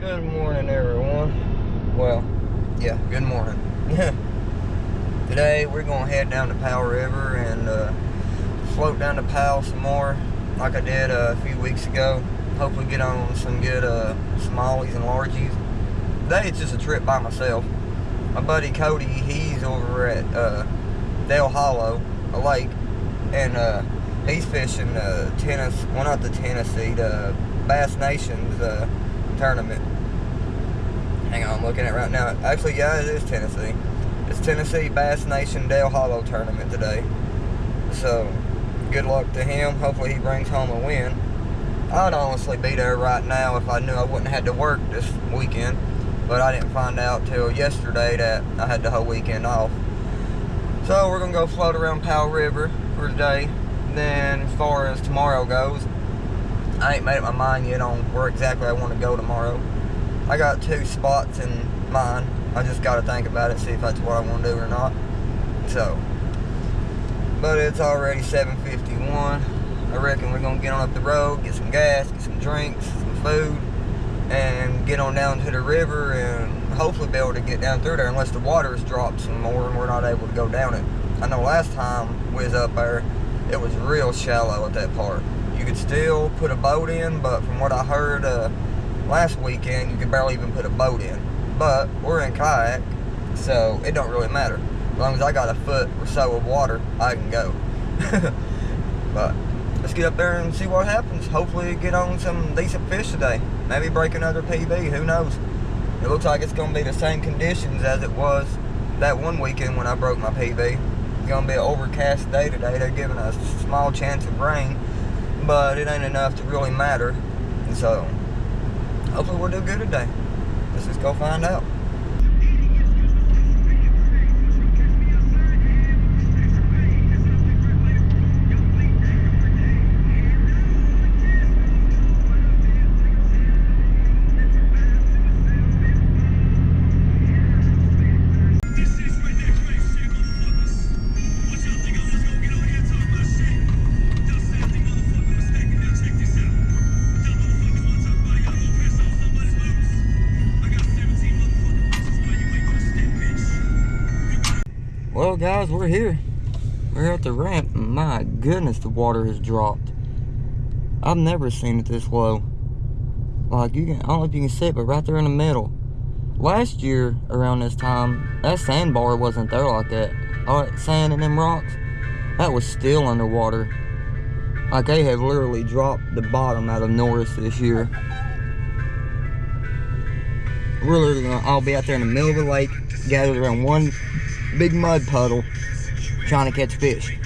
Good morning, everyone. Well, yeah, good morning. Today we're gonna head down to Powell River and float down to Powell some more, like I did a few weeks ago. Hopefully get on some good smallies and largies. Today it's just a trip by myself. My buddy Cody, he's over at Dale Hollow, a lake, and he's fishing the Bass Nations tournament. Hang on, I'm looking at it right now. Actually, yeah, it is Tennessee. It's Tennessee Bass Nation Dale Hollow tournament today. So, good luck to him. Hopefully he brings home a win. I'd honestly be there right now if I knew I wouldn't have had to work this weekend. But I didn't find out till yesterday that I had the whole weekend off. So we're going to go float around Powell River for today. Then as far as tomorrow goes, I ain't made up my mind yet on where exactly I want to go tomorrow. I got 2 spots in mind. I just got to think about it, see if that's what I want to do or not. So, but it's already 7:51. I reckon we're going to get on up the road, get some gas, get some drinks, some food, and get on down to the river and hopefully be able to get down through there unless the water has dropped some more and we're not able to go down it. I know last time we was up there, it was real shallow at that part. You could still put a boat in, but from what I heard last weekend, you could barely even put a boat in. But we're in kayak, so it don't really matter. As long as I got a foot or so of water, I can go. But let's get up there and see what happens. Hopefully get on some decent fish today. Maybe break another PB, who knows. It looks like it's going to be the same conditions as it was that one weekend when I broke my PB. It's going to be an overcast day today. They're giving us a small chance of rain, but it ain't enough to really matter. And so, hopefully we'll do good today. Let's just go find out. Well, guys, we're here. We're at the ramp. My goodness, the water has dropped. I've never seen it this low. Like, I don't know if you can see it, but right there in the middle. Last year, around this time, that sandbar wasn't there like that. All that sand and them rocks, that was still underwater. Like, they have literally dropped the bottom out of Norris this year. We're literally gonna all be out there in the middle of the lake, gathered around one big mud puddle, trying to catch fish,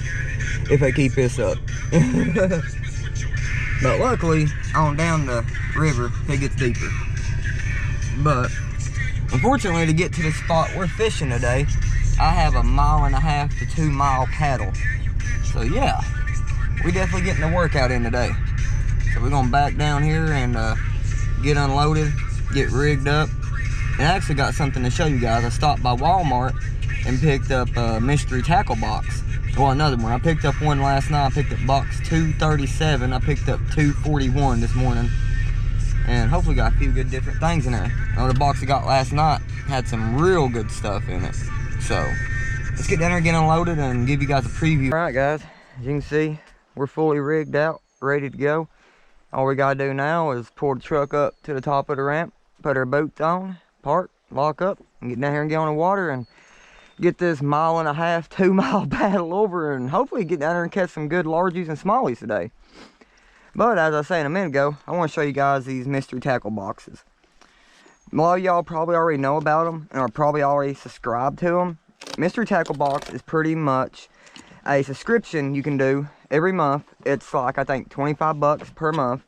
if they keep this up. But luckily, on down the river, it gets deeper. But unfortunately, to get to the spot we're fishing today, I have a 1.5 to 2 mile paddle. So yeah, we definitely getting the workout in today. So we're gonna back down here and get unloaded, get rigged up. And I actually got something to show you guys. I stopped by Walmart and picked up a mystery tackle box. Well, another one. I picked up one last night. I picked up box 237. I picked up 241 this morning. And hopefully got a few good different things in there. The box I got last night had some real good stuff in it. So, let's get down there, get unloaded, and give you guys a preview. Alright guys, as you can see, we're fully rigged out, ready to go. All we gotta do now is pull the truck up to the top of the ramp, put our boots on, park, lock up, and get down here and get on the water and get this 1.5 to 2 mile paddle over and hopefully get down there and catch some good largies and smallies today. But as I said a minute ago, I want to show you guys these mystery tackle boxes. A lot of y'all probably already know about them and are probably already subscribed to them. Mystery tackle box is pretty much a subscription you can do every month. It's like, I think, 25 bucks per month.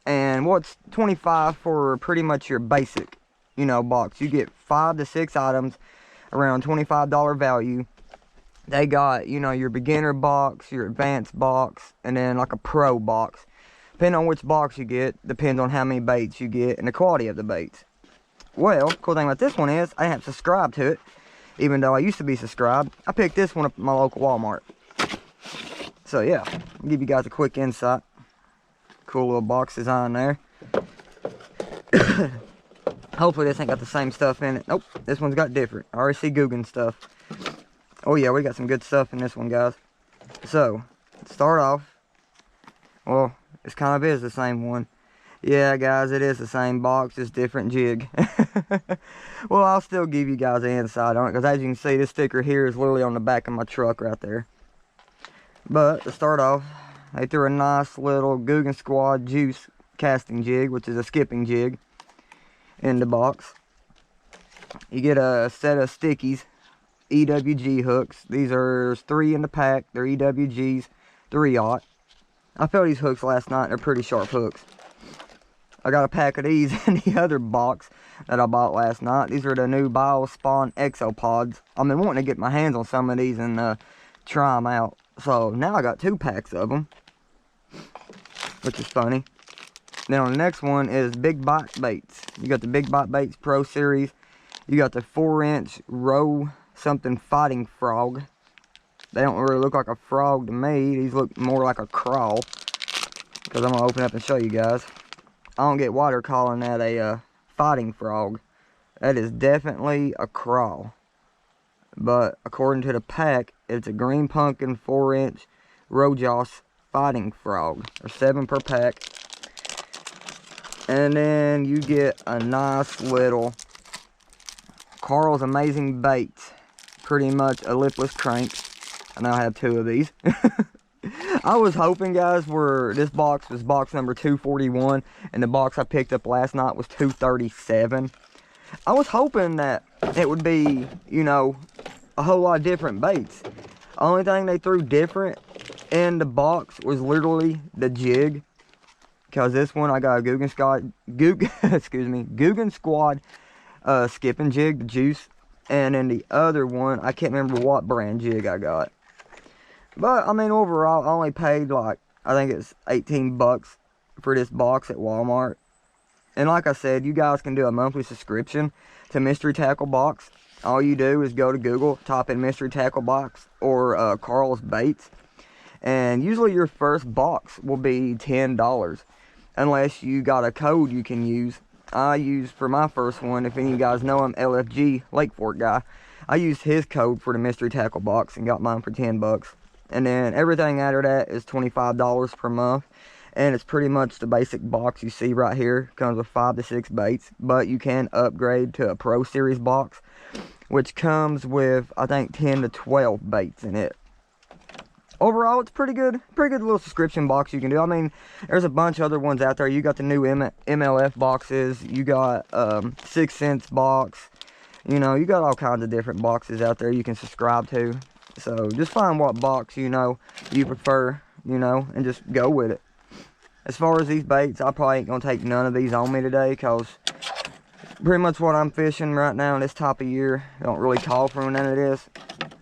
And what's 25 for pretty much your basic, box. You get 5 to 6 items around $25 value. They got, your beginner box, your advanced box, and then like a pro box. Depending on which box you get, depends on how many baits you get and the quality of the baits. Well, cool thing about this one is I have subscribed to it, even though I used to be subscribed. I picked this one up at my local Walmart. So yeah, I'll give you guys a quick insight. Cool little box design there. Hopefully this ain't got the same stuff in it. Nope, this one's got different. I already see Guggen stuff. Oh yeah, we got some good stuff in this one, guys. So, to start off, well, it's kind of is the same one. Yeah, guys, it is the same box, just different jig. Well, I'll still give you guys the inside on it, because as you can see, this sticker here is literally on the back of my truck right there. But, to start off, they threw a nice little Guggen Squad Juice casting jig, which is a skipping jig, in the box. You get a set of stickies, EWG hooks. These are 3 in the pack. They're EWGs, 3/0. I felt these hooks last night. They're pretty sharp hooks. I got a pack of these in the other box that I bought last night. These are the new BioSpawn Exopods. I've been wanting to get my hands on some of these and try them out. So now I got 2 packs of them, which is funny. Then on the next one is Big Bite Baits. You got the Big Bite Baits Pro Series. You got the 4-inch row something fighting frog. They don't really look like a frog to me. These look more like a crawl. Because I'm going to open up and show you guys. I don't get why they're calling that a fighting frog. That is definitely a crawl. But according to the pack, it's a green pumpkin 4-inch Rojas fighting frog. There's 7 per pack. And then you get a nice little Carl's Amazing Baits. Pretty much a lipless crank. I now have 2 of these. I was hoping, guys, this box was box number 241, and the box I picked up last night was 237. I was hoping that it would be, you know, a whole lot of different baits. Only thing they threw different in the box was literally the jig. Because this one I got a Guggen Squad skipping jig, the juice. And then the other one, I can't remember what brand jig I got. But, I mean, overall, I only paid, like, I think it's 18 bucks for this box at Walmart. And like I said, you guys can do a monthly subscription to Mystery Tackle Box. All you do is go to Google, type in Mystery Tackle Box or Carl's Baits. And usually your first box will be $10. Unless you got a code you can use. I used for my first one, if any of you guys know him, LFG, Lake Fork guy. I used his code for the Mystery Tackle Box and got mine for 10 bucks. And then everything after that is $25 per month. And it's pretty much the basic box you see right here. Comes with 5 to 6 baits. But you can upgrade to a Pro Series box, which comes with, I think, 10 to 12 baits in it. Overall, it's pretty good little subscription box you can do. I mean, there's a bunch of other ones out there. You got the new MLF boxes. You got 6 cents box. You know, you got all kinds of different boxes out there you can subscribe to. So, just find what box, you know, you prefer, you know, and just go with it. As far as these baits, I probably ain't going to take none of these on me today, because pretty much what I'm fishing right now in this type of year, don't really call for none of this.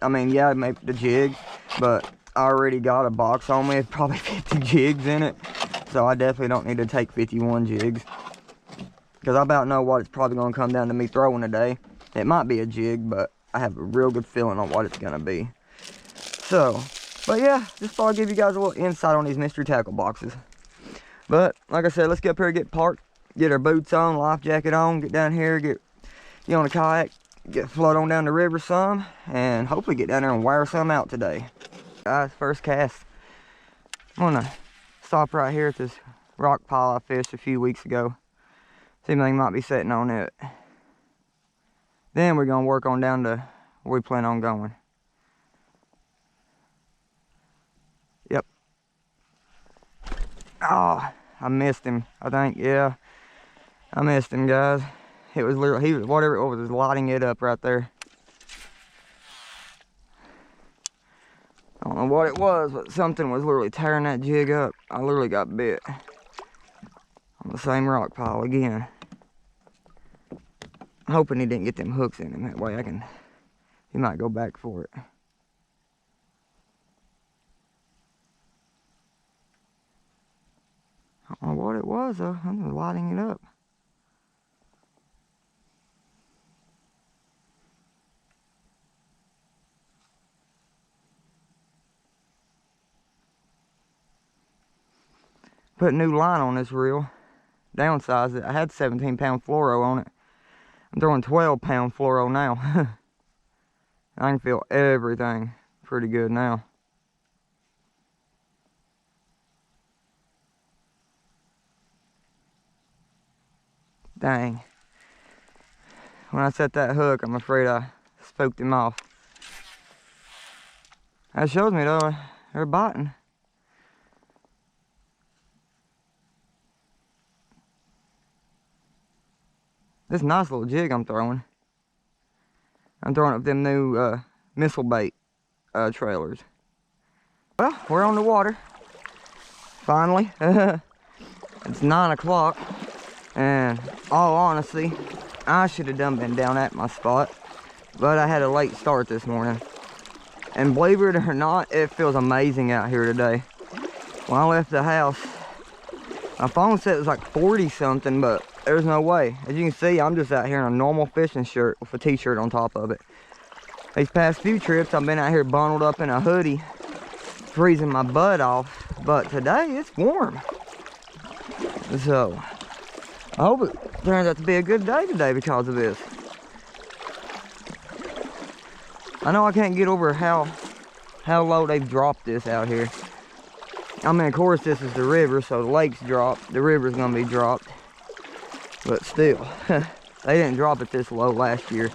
I mean, yeah, maybe the jig, but I already got a box on me. It's probably 50 jigs in it. So I definitely don't need to take 51 jigs. Because I about know what it's probably going to come down to me throwing today. It might be a jig, but I have a real good feeling on what it's going to be. So, but yeah, just thought I'd give you guys a little insight on these mystery tackle boxes. But, like I said, let's get up here, get parked, get our boots on, life jacket on, get down here, get on a kayak, float on down the river some, and hopefully get down there and wire some out today. Guys, first cast. I'm gonna stop right here at this rock pile I fished a few weeks ago. See if anything might be sitting on it. Then we're gonna work on down to where we plan on going. Yep. Oh, I missed him. I think, yeah, I missed him, guys. It was literally, he was, whatever it was lighting it up right there. I don't know what it was, but something was literally tearing that jig up. I literally got bit on the same rock pile again. I'm hoping he didn't get them hooks in him. That way he might go back for it. I don't know what it was though. I'm just lighting it up. Put new line on this reel. Downsized it. I had 17-pound fluoro on it. I'm throwing 12-pound fluoro now. I can feel everything pretty good now. Dang. When I set that hook, I'm afraid I spooked him off. That shows me though, they're biting. This nice little jig I'm throwing. I'm throwing up them new missile bait trailers. Well, we're on the water. Finally. It's 9 o'clock. And all honesty, I should have been down at my spot. But I had a late start this morning. And believe it or not, it feels amazing out here today. When I left the house, my phone said it was like 40 something, but there's no way. As you can see, I'm just out here in a normal fishing shirt with a t-shirt on top of it. These past few trips, I've been out here bundled up in a hoodie, freezing my butt off. But today, it's warm. So, I hope it turns out to be a good day today because of this. I know I can't get over how low they've dropped this out here. I mean, of course, this is the river, so the lake's dropped. The river's gonna be dropped. But still, they didn't drop it this low last year.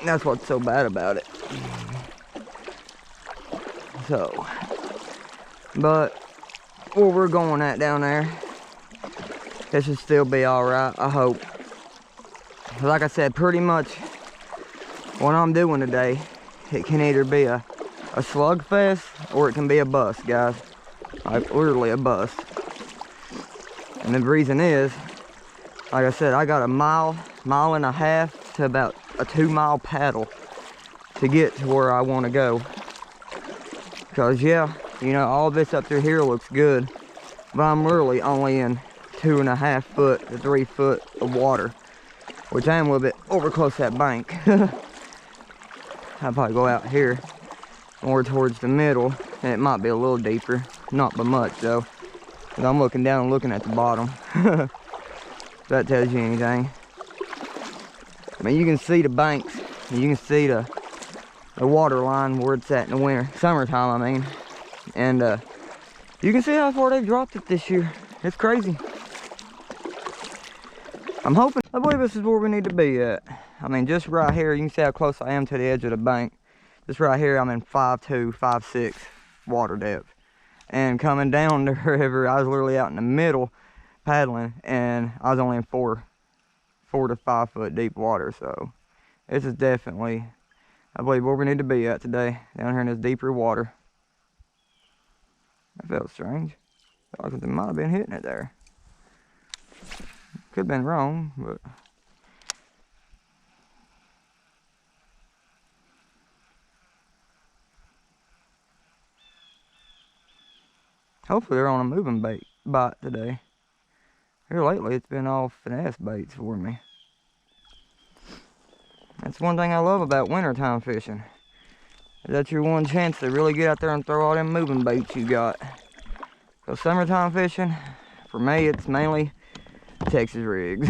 That's what's so bad about it. So, but where we're going at down there, it should still be alright, I hope. Like I said, pretty much what I'm doing today, it can either be a slugfest or it can be a bust, guys. Like literally a bust. And the reason is, like I said, I got a mile and a half to about a 2-mile paddle to get to where I want to go. Because yeah, you know, all this up through here looks good, but I'm literally only in 2.5 foot to 3 foot of water, which I am a little bit over close to that bank. I'll probably go out here more towards the middle, and it might be a little deeper, not by much though, because I'm looking down and looking at the bottom. If that tells you anything. I mean, you can see the banks, and you can see the water line where it's at in the winter, summertime I mean, and you can see how far they've dropped it this year. It's crazy. I believe this is where we need to be at. I mean, just right here, you can see how close I am to the edge of the bank. Just right here, I'm in 5'2", 5'6" water depth. And coming down the river, I was literally out in the middle paddling, and I was only in 4 to 5 foot deep water. So this is definitely, I believe, where we need to be at today, down here in this deeper water. That felt strange. Felt like something might have been hitting it there. Could have been wrong, but hopefully they're on a moving bite today. Here lately, it's been all finesse baits for me. That's one thing I love about wintertime fishing. That's your one chance to really get out there and throw all them moving baits you got. So summertime fishing, for me, it's mainly Texas rigs.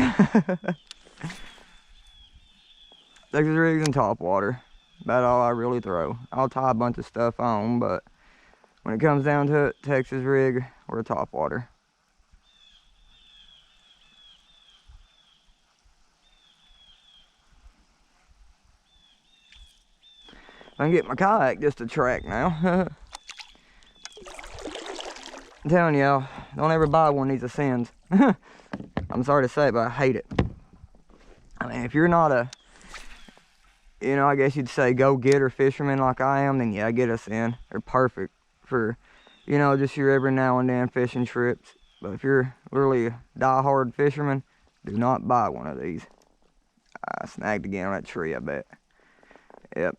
Texas rigs and top water. About all I really throw. I'll tie a bunch of stuff on, but when it comes down to it, Texas rig or top water. I can get my kayak just a track now. I'm telling y'all, don't ever buy one of these Ascends. I'm sorry to say it, but I hate it. I mean, if you're not a, you know, I guess you'd say go-getter fisherman like I am, then yeah, get Ascend. They're perfect for, you know, just your every now and then fishing trips. But if you're really a die-hard fisherman, do not buy one of these. I snagged again on that tree, I bet. Yep.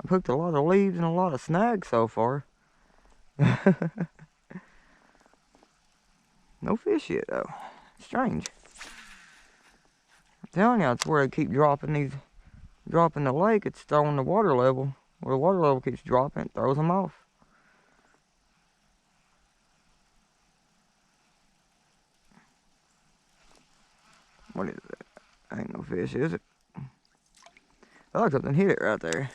I've hooked a lot of leaves and a lot of snags so far. No fish yet though. Strange. I'm telling you, it's where they keep dropping the lake. It's throwing the water level. Well, the water level keeps dropping, it throws them off. What is it? Ain't no fish, is it? I like something hit it right there.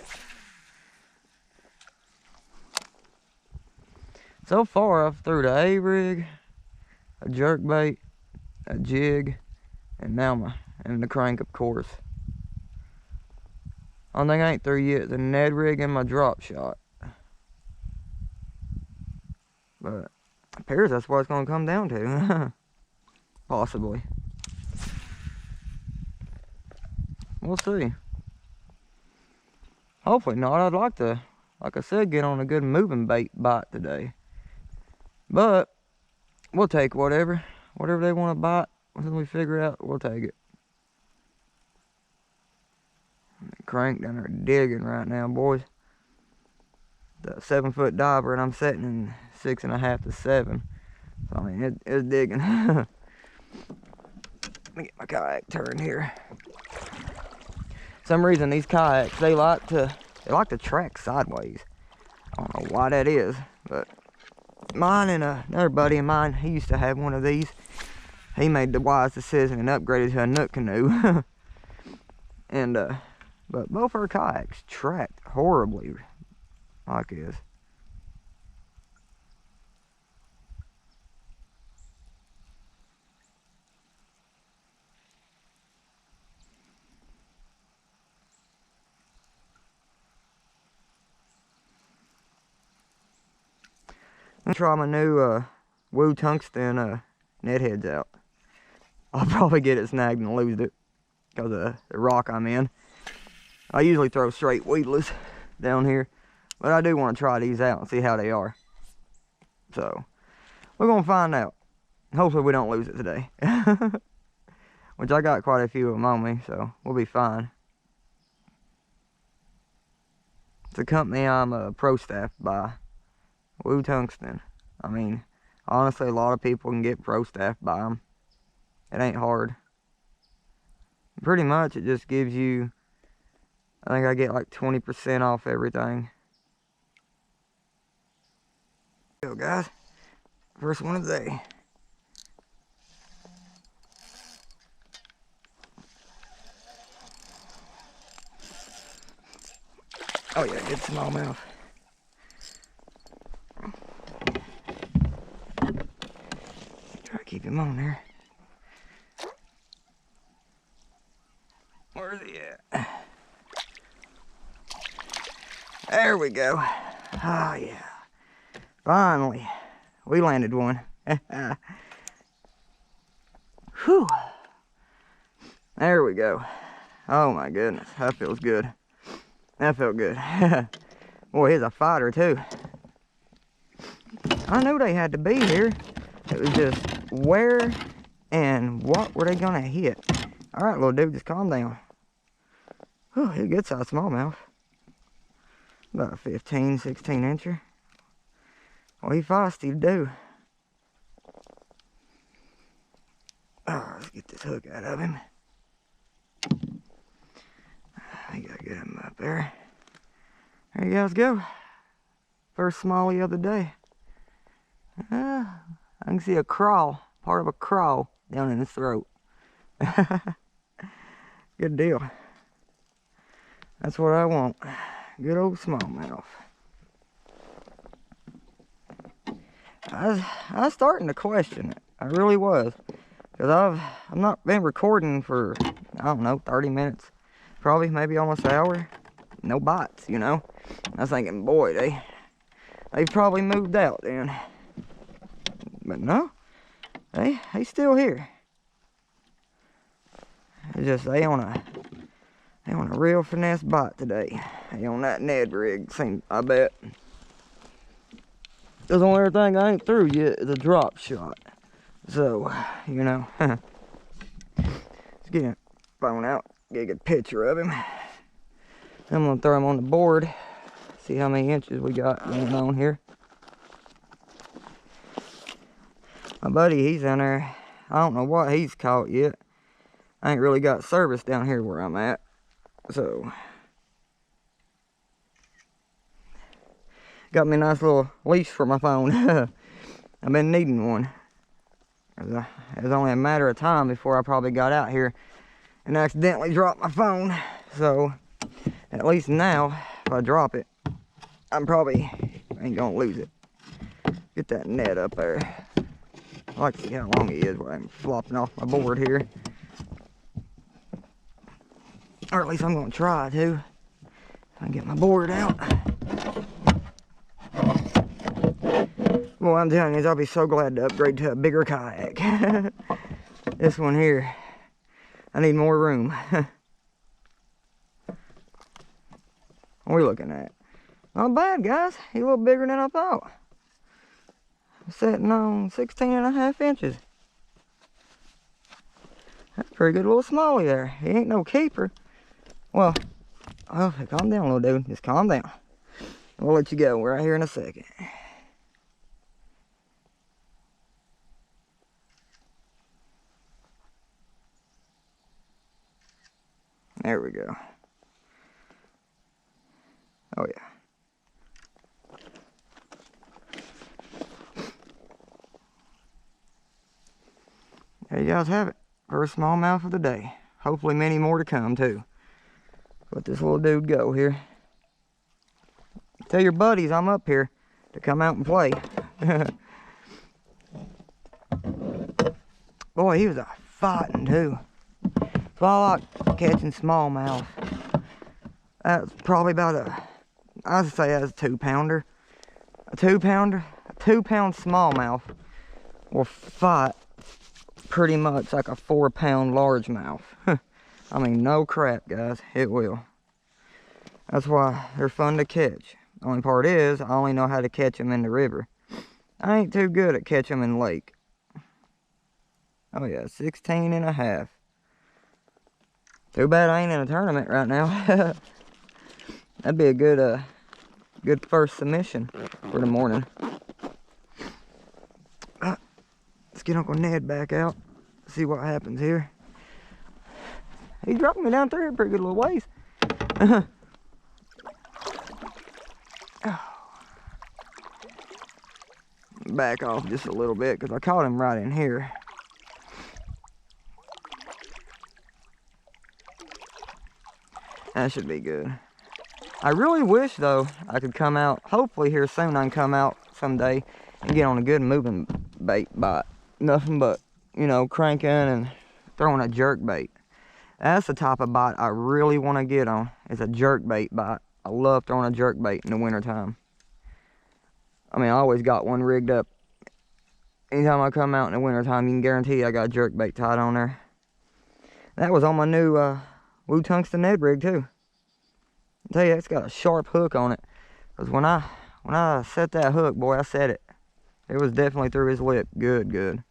So far, I've threw the A-rig, a jerkbait, a jig, and now the crank, of course. Only thing I ain't through yet is the Ned rig and my drop shot. But it appears that's what it's gonna come down to. Possibly. We'll see. Hopefully not. I'd like to, like I said, get on a good moving bait bite today. But we'll take whatever they want to bite. Until we figure it out, we'll take it. Crank down there digging right now, boys. The 7-foot diver, and I'm setting in 6.5 to 7. So I mean, it's digging. Let me get my kayak turned here. For some reason these kayaks, they like to track sideways. I don't know why that is, but mine and another buddy of mine, he used to have one of these. He made the wise decision and upgraded to a Nook canoe. And but both our kayaks tracked horribly like this. I'm gonna try my new Woo tungsten net heads out. I'll probably get it snagged and lose it because of the rock I'm in. I usually throw straight weedless down here, but I do want to try these out and see how they are. So we're gonna find out. Hopefully we don't lose it today. Which I got quite a few of them on me, so we'll be fine. It's a company I'm pro staffed by, Woo Tungsten. I mean, honestly, a lot of people can get pro staffed by them. It ain't hard. Pretty much, it just gives you, I think I get like 20% off everything. Here we go, guys. First one of the day. Oh yeah, good smallmouth. Try to keep him on there. Where's he at? There we go. Oh yeah. Finally, we landed one. Whew. There we go. Oh my goodness, that feels good. That felt good. Boy, he's a fighter too. I knew they had to be here. It was just where and what were they gonna hit. All right, little dude, just calm down. Oh, he's a good sized smallmouth. About a 15, 16 incher. Well, he feisty to do. Oh, let's get this hook out of him. I gotta get him up there. There you guys go. First smallie of the day. I can see a crawl, part of a crawl down in his throat. Good deal. That's what I want. Good old smallmouth. I was starting to question it. I really was. Because I've not been recording for, I don't know, 30 minutes. Probably, maybe almost an hour. No bites, you know. I was thinking, boy, they've probably moved out then. But no, they still here. It's just they on a real finesse bite today. They on that Ned rig, I bet. Because the only thing I ain't through yet is a drop shot. So, you know, let's get his phone out, get a good picture of him. I'm gonna throw him on the board, see how many inches we got going on here. My buddy, he's in there. I don't know what he's caught yet. I ain't really got service down here where I'm at. So, Got me a nice little leash for my phone. I've been needing one. It was only a matter of time before I probably got out here and accidentally dropped my phone. So at least now, if I drop it, I'm probably ain't gonna lose it. Get that net up there. I like to see how long he is while I'm flopping off my board here. Or at least I'm gonna try to. If I can get my board out. Boy, I'm telling you, I'll be so glad to upgrade to a bigger kayak. This one here, I need more room. What are we looking at? Not bad, guys. He's a little bigger than I thought. I'm sitting on 16.5 inches. That's a pretty good little smallie there. He ain't no keeper. Well, calm down, little dude. Just calm down. We'll let you go. We're right here in a second. There we go. Oh, yeah. There you guys have it. First smallmouth of the day. Hopefully many more to come, too. Let this little dude go here. Tell your buddies I'm up here to come out and play. Boy, he was a fighting, too. So I like catching smallmouth. That's probably about I'd say that's a 2-pounder. A 2-pounder? A 2-pound smallmouth will fight pretty much like a 4-pound largemouth. I mean, no crap, guys. It will. That's why they're fun to catch. The only part is, I only know how to catch them in the river. I ain't too good at catching them in the lake. Oh yeah, 16.5. Too bad I ain't in a tournament right now. That'd be a good first submission for the morning. Let's get Uncle Ned back out. See what happens here. He dropped me down through here a pretty good little ways. Back off just a little bit because I caught him right in here. That should be good. I really wish, though, I could come out. Hopefully here soon I can come out someday and get on a good moving bait bite. Nothing but, you know, cranking and throwing a jerk bait. That's the type of bite I really want to get on, is a jerk bait bite. I love throwing a jerk bait in the wintertime. I mean, I always got one rigged up. Anytime I come out in the wintertime, you can guarantee I got jerk bait tied on there. That was on my new Woo Tungsten Ned rig too. I tell you, it's got a sharp hook on it. Cause when I set that hook, boy, I set it. It was definitely through his lip. Good, good.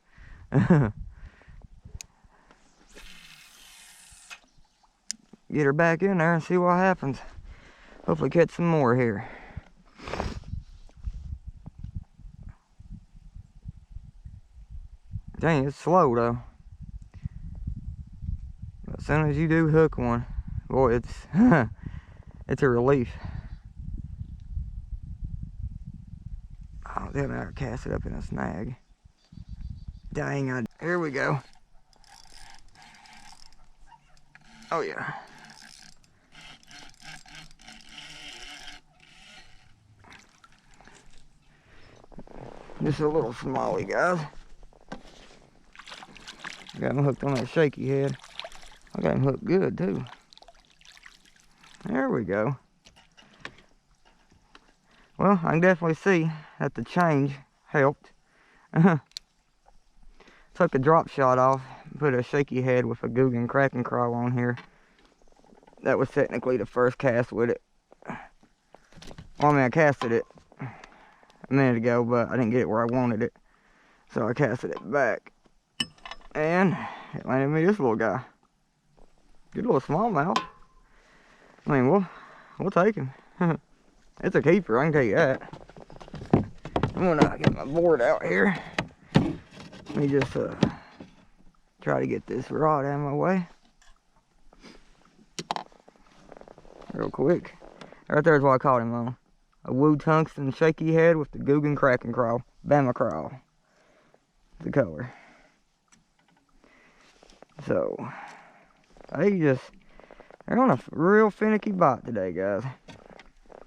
Get her back in there and see what happens. Hopefully catch some more here. Dang, it's slow though. But as soon as you do hook one, boy, it's it's a relief. Oh, then I cast it up in a snag. Dang, here we go. Oh yeah. Just a little smallie, guys. Got him hooked on that shaky head. I got him hooked good too. There we go. Well, I can definitely see that the change helped. Took a drop shot off, put a shaky head with a Guggen Kraken Crawl on here. That was technically the first cast with it. Well, I mean, I casted it a minute ago, but I didn't get it where I wanted it. So I casted it back. And it landed me this little guy. Good little smallmouth. I mean, we'll take him. It's a keeper, I can tell you that. I'm gonna get my board out here. Let me just try to get this rod out of my way. Real quick. Right there's what I caught him on. a Woo Tungsten shaky head with the Guggen Kraken Crawl, Bama Crawl, the color. So, they're on a real finicky bite today, guys.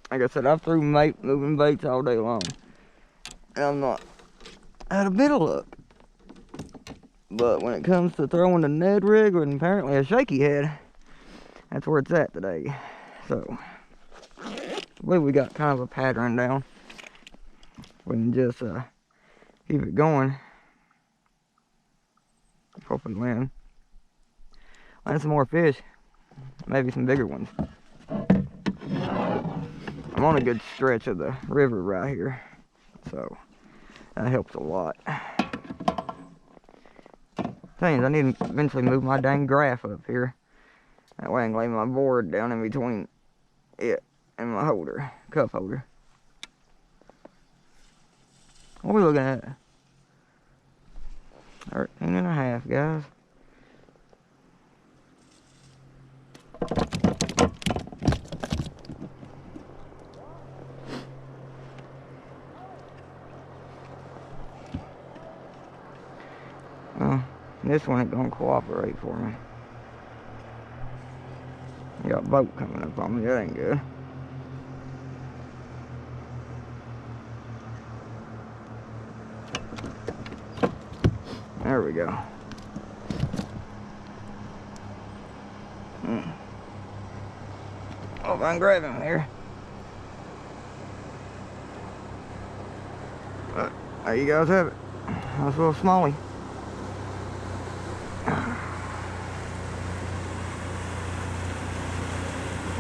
Like I said, I've threw moving baits all day long, and I'm not had a bit of luck. But when it comes to throwing a Ned rig and apparently a shaky head, that's where it's at today. So, I believe we got kind of a pattern down. We can just keep it going. Hoping land some more fish, maybe some bigger ones. I'm on a good stretch of the river right here, so that helps a lot. Things I need to eventually move my dang graph up here. That way I can lay my board down in between it and my holder, cup holder. What are we looking at? 13.5, guys. Well, this one ain't gonna cooperate for me. You got a boat coming up on me, that ain't good. There we go. Oh, if I can grab him here. But there you guys have it. Nice little smallie.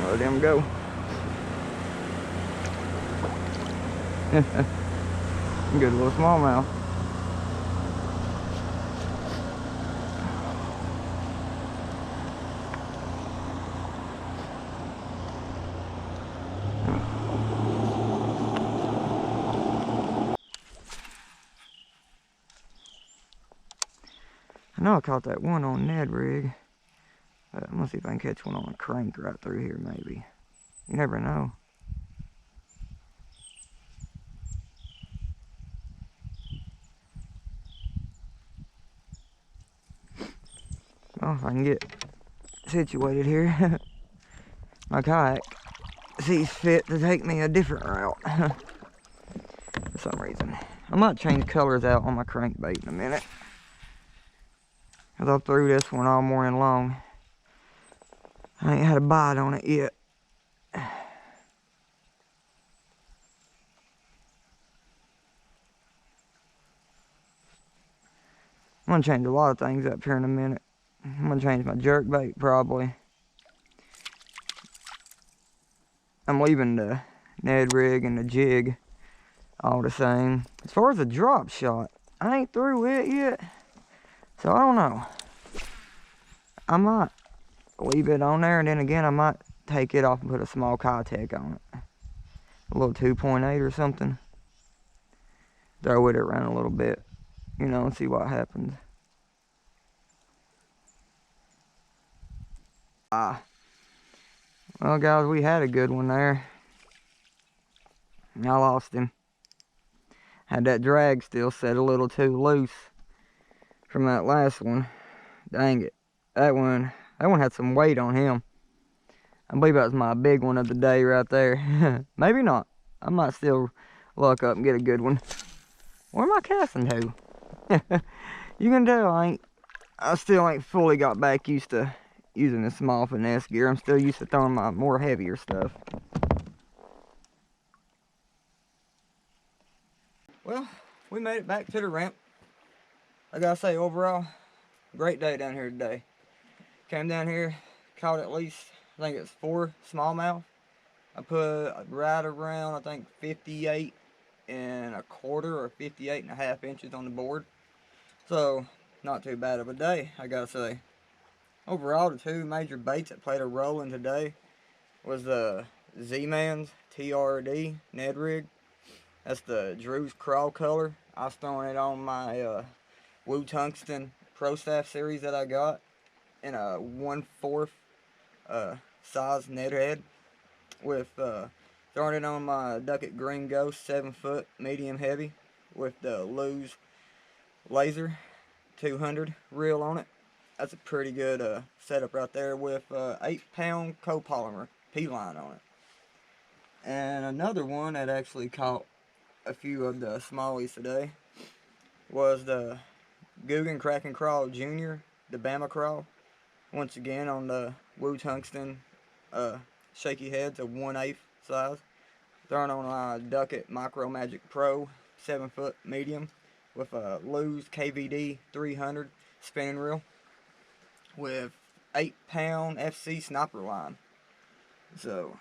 Let him go. Good little smallmouth. I know I caught that one on Ned rig, but I'm gonna see if I can catch one on a crank right through here, maybe. You never know. Well, if I can get situated here, my kayak sees fit to take me a different route for some reason. I might change colors out on my crankbait in a minute, because I threw this one all morning long. I ain't had a bite on it yet. I'm gonna change a lot of things up here in a minute. I'm gonna change my jerkbait probably. I'm leaving the Ned rig and the jig all the same. As far as the drop shot, I ain't through it yet, so I don't know. I might leave it on there, and then again I might take it off and put a small Kitech on it, a little 2.8 or something. Throw it around a little bit, you know, and see what happens. Well guys, we had a good one there. I lost him. Had that drag still set a little too loose from that last one. Dang it. That one had some weight on him. I believe that was my big one of the day right there. Maybe not. I might still luck up and get a good one. Where am I casting to? You can tell I still ain't fully got back used to using the small finesse gear. I'm still used to throwing my more heavier stuff. Well, we made it back to the ramp. I gotta say, overall, great day down here today. Came down here, caught at least, I think it's 4 smallmouth. I put right around, I think, 58 and a quarter or 58.5 inches on the board. So, not too bad of a day, I gotta say. Overall, the 2 major baits that played a role in today was the Z-Man's TRD Ned rig. That's the Drew's Crawl color. I was throwing it on my Woo Tungsten Pro Staff series that I got in a 1/4 size Ned head with Throwing it on my Ducket Green Ghost 7-foot medium heavy with the Lew's Laser 200 reel on it. That's a pretty good setup right there with 8-pound copolymer P-line on it. And another one that actually caught a few of the smallies today was the Guggen Crack and Crawl Jr., the Bama Crawl. Once again on the Woo Tungsten shaky heads of 1/8 size. Throwing on a Ducket Micro Magic Pro 7-foot medium with a Lew's KVD 300 spinning reel with 8-pound FC sniper line. So,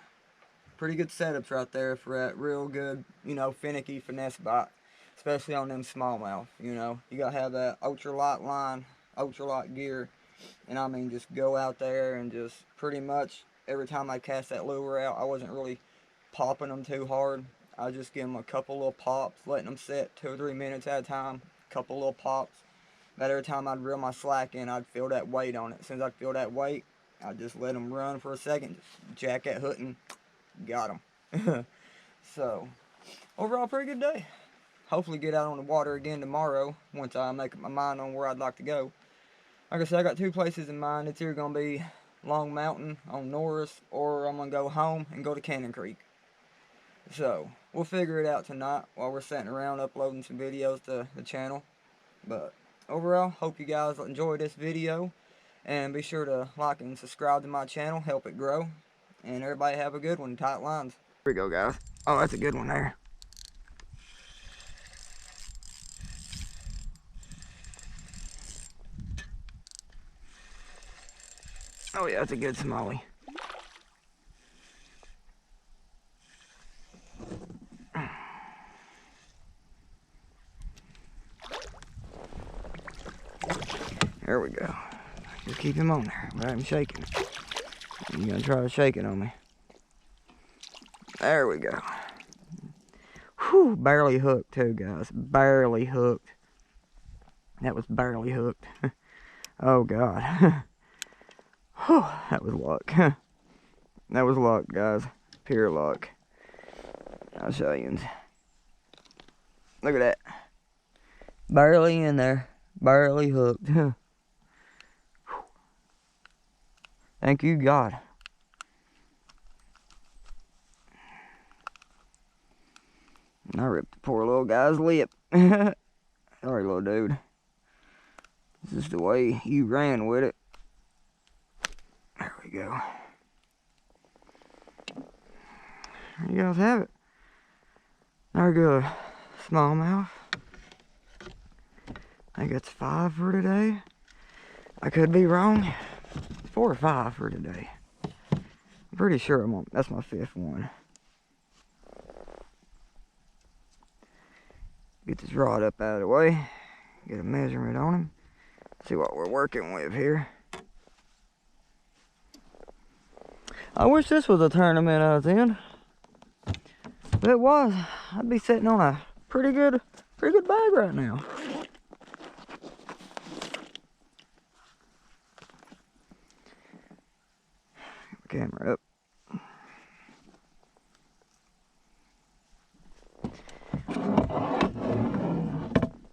pretty good setups right there for that real good, you know, finicky finesse bite, especially on them smallmouth. You know, you gotta have that ultralight line, ultralight gear, and I mean, just go out there and just pretty much every time I cast that lure out, I wasn't really popping them too hard. I just give them a couple little pops, letting them sit 2 or 3 minutes at a time, couple little pops. But every time I'd reel my slack in, I'd feel that weight on it. As soon as I'd feel that weight, I'd just let them run for a second, just jack that hook and got them. So, overall, pretty good day. Hopefully get out on the water again tomorrow once I make up my mind on where I'd like to go. Like I said, I got 2 places in mind. It's either going to be Long Mountain on Norris, or I'm going to go home and go to Cannon Creek. So, we'll figure it out tonight while we're sitting around uploading some videos to the channel. But, overall, hope you guys enjoyed this video. And be sure to like and subscribe to my channel, help it grow. And everybody have a good one, tight lines. Here we go, guys. Oh, that's a good one there. Oh yeah, that's a good smallie. There we go. Just keep him on there without him shaking. You're gonna try to shake it on me. There we go. Whew, barely hooked too, guys. Barely hooked. That was barely hooked. Oh God. Whew, that was luck. That was luck, guys. Pure luck. I'll show you. Look at that. Barely in there. Barely hooked. Thank you, God. I ripped the poor little guy's lip. Sorry, little dude. This is the way you ran with it. There we go. There you guys have it. There we go. Smallmouth. I think that's 5 for today. I could be wrong. 4 or 5 for today. I'm pretty sure I'm on. That's my 5th one. Get this rod up out of the way. Get a measurement on him. See what we're working with here. I wish this was a tournament I was in. If it was, I'd be sitting on a pretty good bag right now. Camera up.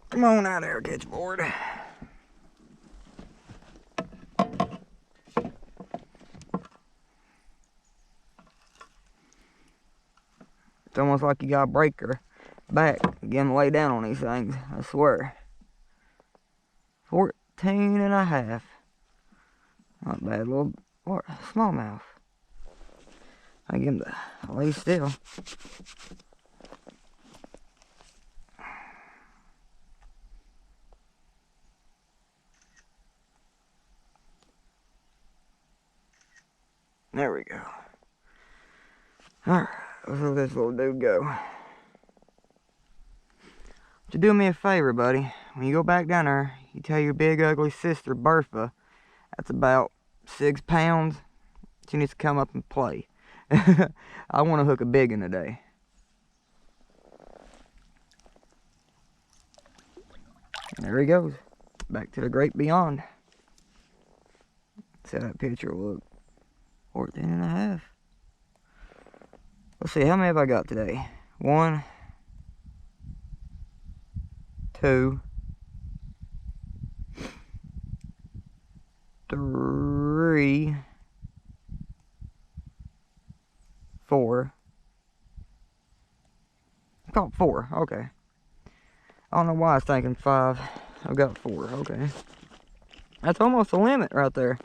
Come on out there, catchboard. It's almost like you gotta break her back, get him to lay down on these things, I swear. 14.5. Not bad, little smallmouth. I get him to lay still. There we go. Alright, let's let this little dude go. Would you do me a favor, buddy? When you go back down there, you tell your big ugly sister, Bertha, that's about 6 pounds, she needs to come up and play. I want to hook a big one today. And there he goes. Back to the great beyond. See how that picture look. 14.5. Let's see, how many have I got today? 1, 2, 3, 4. I caught 4, okay. I don't know why I was thinking 5. I've got 4, okay. That's almost the limit right there.